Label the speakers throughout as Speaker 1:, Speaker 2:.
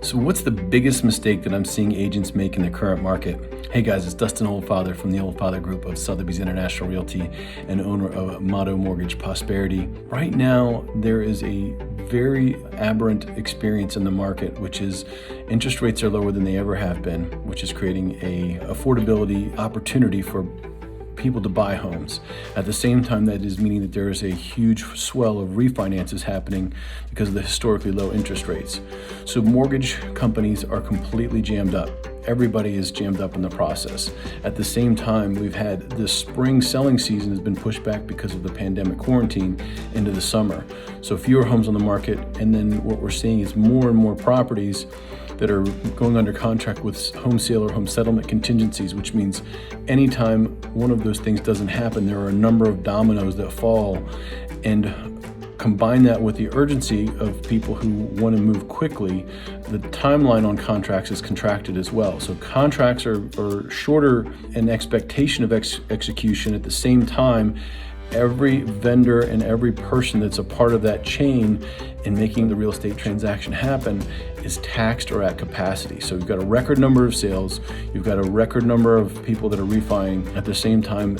Speaker 1: So what's the biggest mistake that I'm seeing agents make in the current market? Hey guys, it's Dustin Oldfather from the Oldfather Group of Sotheby's International Realty and owner of Motto Mortgage Prosperity. Right now, there is a very aberrant experience in the market, which is interest rates are lower than they ever have been, which is creating a affordability opportunity for people to buy homes. At the same time, that is meaning that there is a huge swell of refinances happening because of the historically low interest rates. So mortgage companies are completely jammed up. Everybody is jammed up in the process. At the same time, we've had the spring selling season has been pushed back because of the pandemic quarantine into the summer. So fewer homes on the market, and then what we're seeing is more and more properties that are going under contract with home sale or home settlement contingencies, which means anytime one of those things doesn't happen, there are a number of dominoes that fall. And combine that with the urgency of people who want to move quickly, the timeline on contracts is contracted as well. So contracts are shorter in expectation of execution. At the same time, every vendor and every person that's a part of that chain in making the real estate transaction happen is taxed or at capacity. So you've got a record number of sales, you've got a record number of people that are refining. At the same time,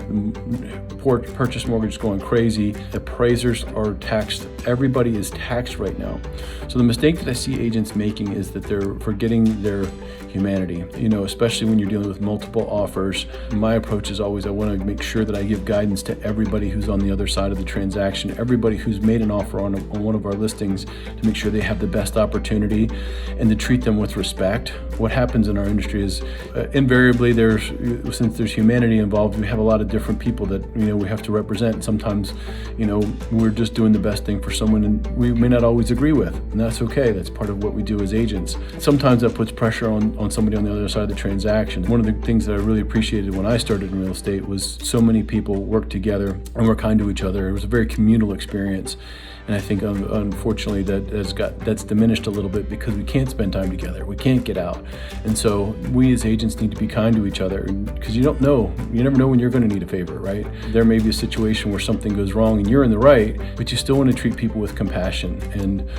Speaker 1: purchase mortgage is going crazy. Appraisers are taxed. Everybody is taxed right now. So the mistake that I see agents making is that they're forgetting their humanity, especially when you're dealing with multiple offers. My approach is always I want to make sure that I give guidance to everybody who's on the other side of the transaction, everybody who's made an offer on one of our listings, to make sure they have the best opportunity and to treat them with respect. What happens in our industry is invariably since there's humanity involved, we have a lot of different people that we have to represent. Sometimes we're just doing the best thing for someone and we may not always agree with, and that's okay. That's part of what we do as agents. Sometimes that puts pressure on somebody on the other side of the transaction. One of the things that I really appreciated when I started in real estate was so many people worked together and were kind to each other. It was a very communal experience. And I think unfortunately that's diminished a little bit because we can't spend time together. We can't get out. And so we as agents need to be kind to each other, because you never know when you're going to need a favor, right? There may be a situation where something goes wrong and you're in the right, but you still want to treat people with compassion. And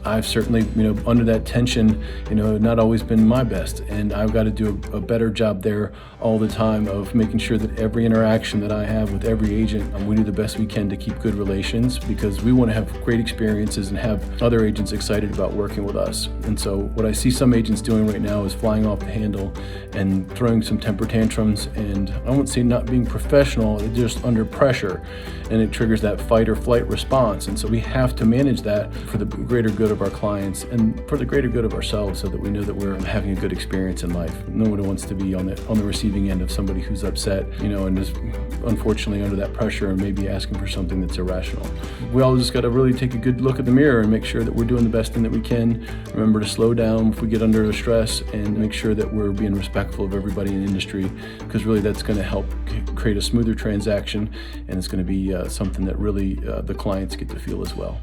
Speaker 1: I've certainly under that tension not always been my best, and I've got to do a better job there all the time of making sure that every interaction that I have with every agent, we do the best we can to keep good relations, because we want to have great experiences and have other agents excited about working with us. And so what I see some agents doing right now is flying off the handle and throwing some temper tantrums, and I won't say not being professional, it's just under pressure, and it triggers that fight or flight response. And so we have to manage that for the greater good of our clients and for the greater good of ourselves, so that we know that we're having a good experience in life. No one wants to be on the receiving end of somebody who's upset, and is unfortunately under that pressure and maybe asking for something that's irrational. We all just got to really take a good look at the mirror and make sure that we're doing the best thing that we can. Remember to slow down if we get under the stress, and make sure that we're being respectful of everybody in the industry, because really that's going to help create a smoother transaction, and it's going to be something that really the clients get to feel as well.